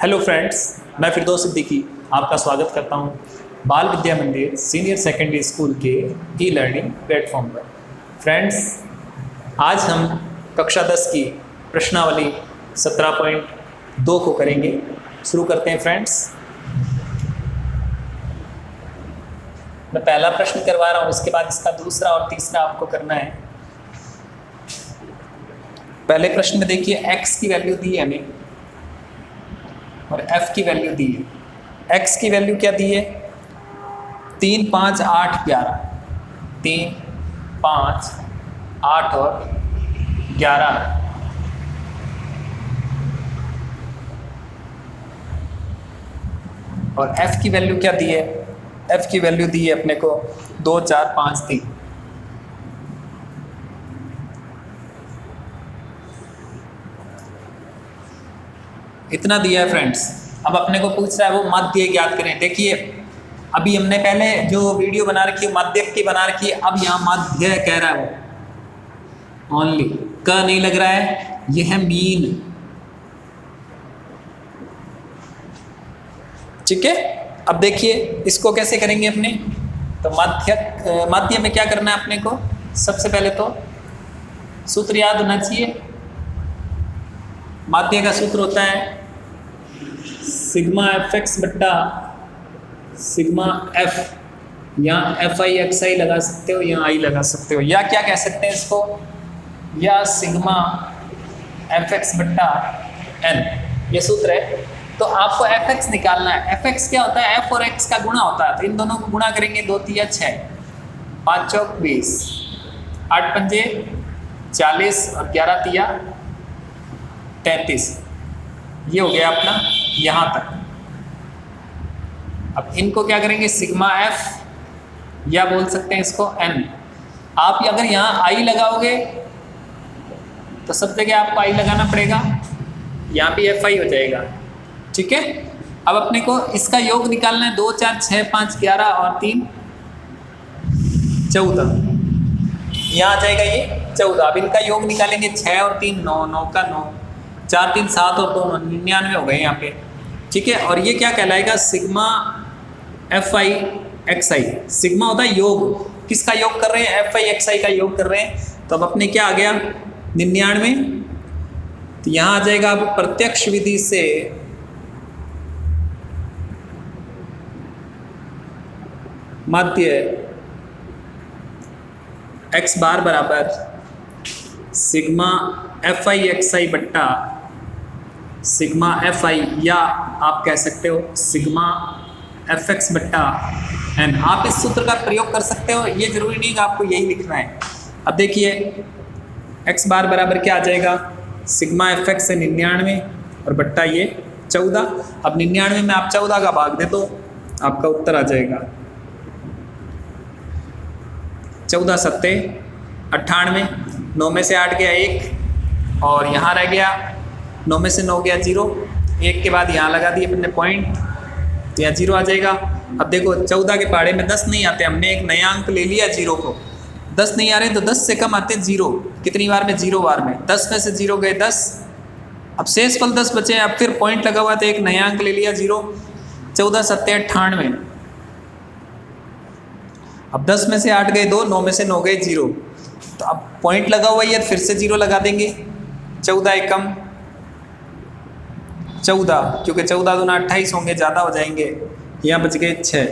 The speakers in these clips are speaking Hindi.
हेलो फ्रेंड्स, मैं फिरदौस सिद्दीकी आपका स्वागत करता हूं बाल विद्या मंदिर सीनियर सेकेंडरी स्कूल के ई लर्निंग प्लेटफॉर्म पर। फ्रेंड्स, आज हम कक्षा 10 की प्रश्नावली 17.2 को करेंगे। शुरू करते हैं फ्रेंड्स। मैं पहला प्रश्न करवा रहा हूं, इसके बाद इसका दूसरा और तीसरा आपको करना है। पहले प्रश्न में देखिए, x की वैल्यू दी है हमें और f की वैल्यू दी है। x की वैल्यू क्या दी है? 3, 5, 8, 11। 3, 5, 8 और 11। और f की वैल्यू क्या दी है? f की वैल्यू दी है अपने को 2, 4, 5, 3। इतना दिया है फ्रेंड्स। अब अपने को पूछ रहा है वो माध्य ज्ञात करें। देखिए, अभी हमने पहले जो वीडियो बना रखी है माध्य की बना रखी है, अब यहाँ माध्य कह रहा है वो ओनली, क नहीं लग रहा है, ये है मीन। ठीक है, अब देखिए इसको कैसे करेंगे अपने। तो माध्य में क्या करना है अपने को? सबसे पहले तो सूत्र याद होना चाहिए। माध्य का सूत्र होता है सिग्मा एफ एक्स बट्टा सिग्मा एफ। यहाँ एफ आई एक्स आई लगा सकते हो, यहाँ आई लगा सकते हो, या क्या कह सकते हैं इसको, या सिग्मा एफ एक्स बट्टा एन, ये सूत्र है। तो आपको एफ एक्स निकालना है। एफ एक्स क्या होता है? एफ और एक्स का गुणा होता है। तो इन दोनों को गुणा करेंगे, 2 तिया 6, 5 चौक 20, 8 पंजे 40 और 11 तिया 33। ये हो गया अपना यहाँ तक। अब इनको क्या करेंगे? सिग्मा एफ या बोल सकते हैं इसको एन। आप अगर यहाँ आई लगाओगे तो सब जगह आपको आई लगाना पड़ेगा, यहाँ भी एफ आई हो जाएगा। ठीक है, अब अपने को इसका योग निकालना है। 2, 4, 6, 5, 11 और 3 14। यहाँ आ जाएगा ये 14। अब इनका योग निकालेंगे, 6 और 3 9, 9 का 9, 4, 3 7 और 2 99 हो गए यहाँ पे। ठीक है, और ये क्या कहलाएगा? Sigma F I x I. Sigma होता है योग, किसका योग कर रहे हैं? एफ आई एक्स आई का योग कर रहे हैं। तो अब अपने क्या आ गया? 99। तो यहाँ आ जाएगा अब प्रत्यक्ष विधि से माध्य एक्स बार बराबर सिग्मा एफ आई एक्स आई बट्टा सिग्मा एफ आई, या आप कह सकते हो सिग्मा एफ एक्स बट्टा एन। आप इस सूत्र का प्रयोग कर सकते हो, ये जरूरी नहीं कि आपको यही लिखना है। अब देखिए एक्स बार बराबर क्या आ जाएगा? सिग्मा एफ एक्स से 99 और बट्टा ये 14। अब 99 में आप 14 का भाग दे तो आपका उत्तर आ जाएगा 14 सत्ते 98। 9 में से 8 गया 1 और यहाँ रह गया 9 में से 9 गया 0। 1 के बाद यहाँ लगा दिए अपने पॉइंट, तो यहाँ 0 आ जाएगा। अब देखो 14 के पहाड़े में 10 नहीं आते, हमने एक नया अंक ले लिया 0 को। 10 नहीं आ रहे तो 10 से कम आते 0। कितनी बार में? 0 बार में। 10 में से 0 गए 10, अब शेष फल 10 बचे। अब फिर पॉइंट लगा हुआ था, एक नया अंक ले लिया 0। 14 सत्ते 98। अब 10 में से 8 गए 2, 9 में से 9 गए 0। तो अब पॉइंट लगा हुआ है, फिर से 0 लगा देंगे। 14 एकम 14, क्योंकि 14 दूना 28 होंगे, ज़्यादा हो जाएंगे। यहाँ बच गए 6।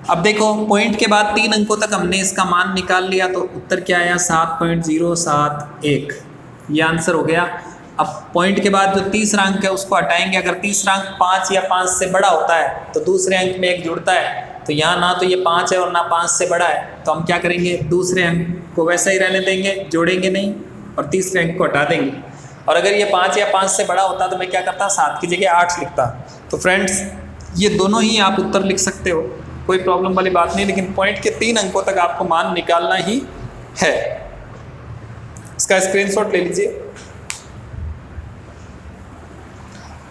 अब देखो पॉइंट के बाद 3 अंकों तक हमने इसका मान निकाल लिया, तो उत्तर क्या आया? 7.071। ये आंसर हो गया। अब पॉइंट के बाद जो तीसरा अंक है उसको हटाएंगे। अगर तीसरा अंक 5 या 5 से बड़ा होता है तो दूसरे अंक में 1 जुड़ता है। तो यहाँ ना तो ये 5 है और ना 5 से बड़ा है, तो हम क्या करेंगे? दूसरे अंक को वैसा ही रहने देंगे, जोड़ेंगे नहीं, और तीसरे अंक को हटा देंगे। और अगर ये 5 या 5 से बड़ा होता तो मैं क्या करता? 7 की जगह 8 लिखता। तो फ्रेंड्स, ये दोनों ही आप उत्तर लिख सकते हो, कोई प्रॉब्लम वाली बात नहीं, लेकिन पॉइंट के 3 अंकों तक आपको मान निकालना ही है। इसका स्क्रीनशॉट ले लीजिए।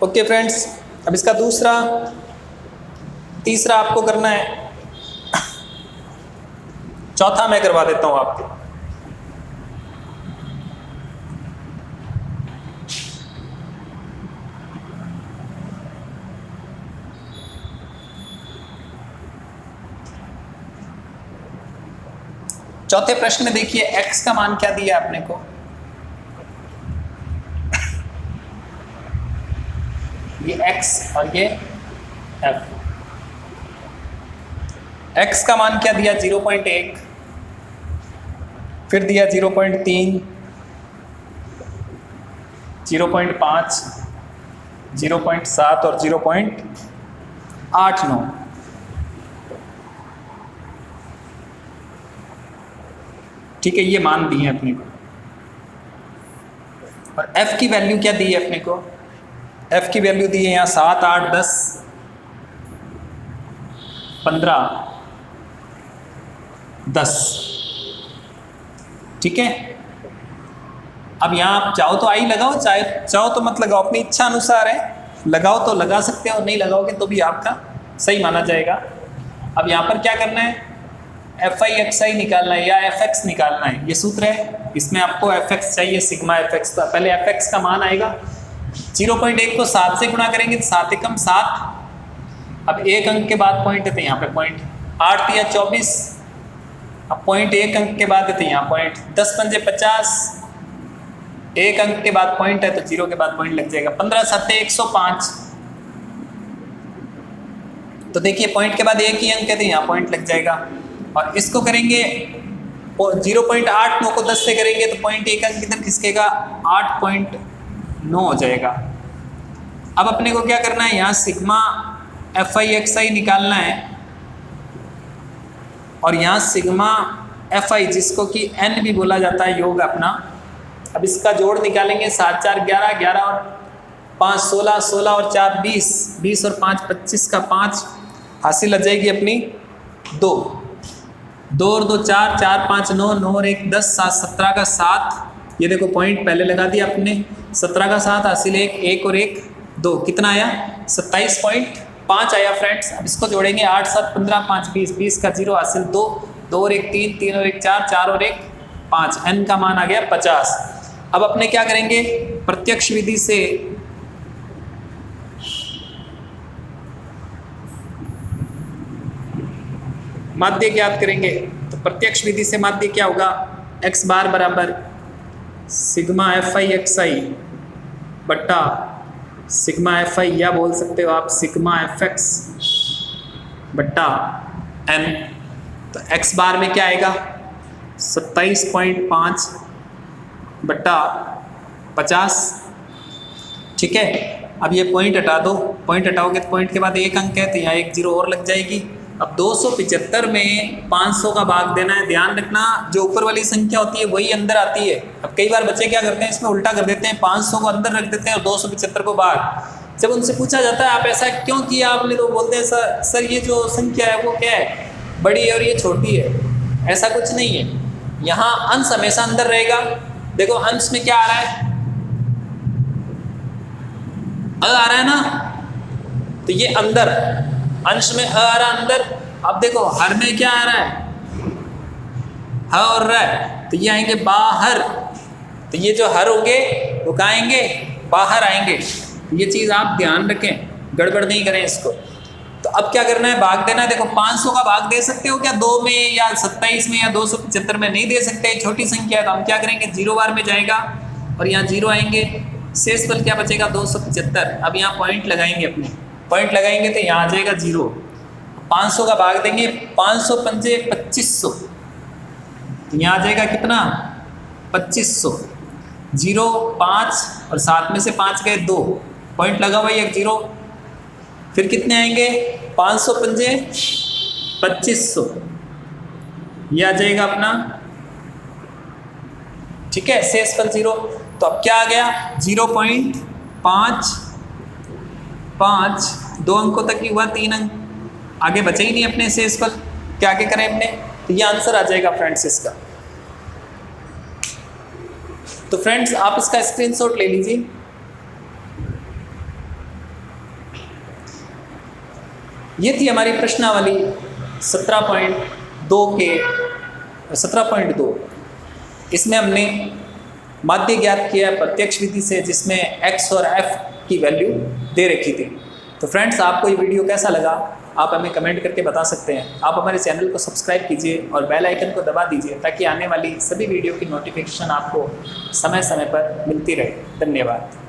ओके फ्रेंड्स, अब इसका तीसरा आपको करना है। चौथा मैं करवा देता हूं आपको। चौथे प्रश्न में देखिए x का मान क्या दिया आपने को, ये x और ये f। x का मान क्या दिया 0.1, फिर दिया 0.3, 0.5, 0.7 और 0.89। ठीक है, ये मान दिए हैं अपने को। और f की वैल्यू क्या दी है अपने को, f की वैल्यू दी है यहाँ 7, 8, 10, 15, 10। ठीक है, अब यहाँ आप चाहो तो आई लगाओ, चाहो तो मत लगाओ, अपनी इच्छा अनुसार है, लगाओ तो लगा सकते हो, नहीं लगाओगे तो भी आपका सही माना जाएगा। अब यहाँ पर क्या करना है, एफ आई एक्स आई निकालना है या एफ एक्स निकालना है, ये सूत्र है। इसमें आपको एफ एक्स चाहिए, सिग्मा एफ एक्स का। पहले एफ एक्स का मान आएगा 0.1 को 7 से गुणा करेंगे तो 7 एकम 7। अब एक अंक के बाद पॉइंट है तो यहाँ पे पॉइंट, 8 या 24। अब पॉइंट एक अंक के बाद है तो यहाँ पॉइंट, 10 पंजे 50, एक अंक के बाद पॉइंट है तो 0 के बाद पॉइंट लग जाएगा। 15 7 105। तो देखिए पॉइंट के बाद एक ही अंक है तो यहाँ पॉइंट लग जाएगा। और इसको करेंगे 0.89 को 10 से करेंगे तो पॉइंट एक अंक किधर खिसकेगा, 8.9 हो जाएगा। अब अपने को क्या करना है, यहाँ सिग्मा एफ आई एक्स आई निकालना है और यहाँ सिग्मा एफ आई, जिसको कि एन भी बोला जाता है, योग अपना। अब इसका जोड़ निकालेंगे, 7 4 11, 11 और 5 16, 16 और 4 20, 20 और 5 25 का 5, हासिल आ जाएगी अपनी 2, 2 और 2 4, 4 5 9, 9 और 1 10, 7 17 का 7। ये देखो पॉइंट पहले लगा दिया आपने, 17 का 7 हासिल 1, 1 और 1 2, कितना आया 27.5 आया फ्रेंड्स। अब इसको जोड़ेंगे, 8 7 15 5 20, 20 का 0 हासिल 2, 2 और 1 3, 3 और 1 4, 4 और 1 5, n का मान आ गया 50। अब अपने क्या करेंगे, प्रत्यक्ष विधि से माध्य ज्ञात करेंगे। तो प्रत्यक्ष विधि से माध्य क्या होगा, x बार बराबर सिग्मा एफ आई एक्स आई बट्टा सिग्मा एफ आई, या बोल सकते हो आप सिग्मा एफ एक्स बट्टा n। तो x बार में क्या आएगा 27.5 बट्टा 50। ठीक है, अब ये पॉइंट हटा दो, पॉइंट हटाओगे तो पॉइंट के बाद एक अंक है तो यहाँ एक 0 और लग जाएगी। अब 275 में 500 का भाग देना है। ध्यान रखना, जो ऊपर वाली संख्या होती है वही अंदर आती है। अब कई बार बच्चे क्या करते हैं, इसमें उल्टा कर देते हैं, 500 को अंदर रख देते हैं और 275 को बाहर। जब उनसे पूछा जाता है आप ऐसा क्यों किया आपने, तो बोलते हैं सर ये जो संख्या है वो क्या है, बड़ी है और ये छोटी है। ऐसा कुछ नहीं है, यहाँ अंश हमेशा अंदर रहेगा। देखो अंश में क्या आ रहा है, आ रहा है ना, तो ये अंदर, अंश में आ रहा अंदर। अब देखो हर में क्या आ रहा है, ह और र, तो ये आएंगे बाहर। तो ये जो हर होंगे वो कहाँ आएंगे, बाहर आएंगे। ये चीज़ आप ध्यान रखें, गड़बड़ नहीं करें इसको। तो अब क्या करना है, भाग देना है। देखो 500 का भाग दे सकते हो क्या 2 में या 27 में या 275 में, नहीं दे सकते, छोटी संख्या है। तो हम क्या करेंगे, 0 बार में जाएगा और यहाँ 0 आएंगे, शेष बल क्या बचेगा 275। अब यहाँ पॉइंट लगाएंगे, अपने पॉइंट लगाएंगे तो यहाँ आ जाएगा 0। 500 का भाग देंगे, 500 पंजे 2500, यहाँ आ जाएगा कितना 2500। 0 5 और 7 में से 5 गए 2, पॉइंट लगा हुआ एक 0। फिर कितने आएंगे, 500 पंजे 2500, ये आ जाएगा अपना। ठीक है, शेष फल 0। तो अब क्या आ गया 0.55, 2 अंकों तक ही हुआ, 3 अंक आगे बचे ही नहीं अपने शेष फल, क्या आगे करें अपने। तो ये आंसर आ जाएगा फ्रेंड्स इसका। तो फ्रेंड्स आप इसका स्क्रीनशॉट ले लीजिए। ये थी हमारी प्रश्नावली 17.2 के 17.2। इसमें हमने माध्य ज्ञात किया प्रत्यक्ष विधि से, जिसमें x और f की वैल्यू दे रखी थी। तो फ्रेंड्स आपको ये वीडियो कैसा लगा आप हमें कमेंट करके बता सकते हैं। आप हमारे चैनल को सब्सक्राइब कीजिए और बेल आइकन को दबा दीजिए ताकि आने वाली सभी वीडियो की नोटिफिकेशन आपको समय समय पर मिलती रहे। धन्यवाद।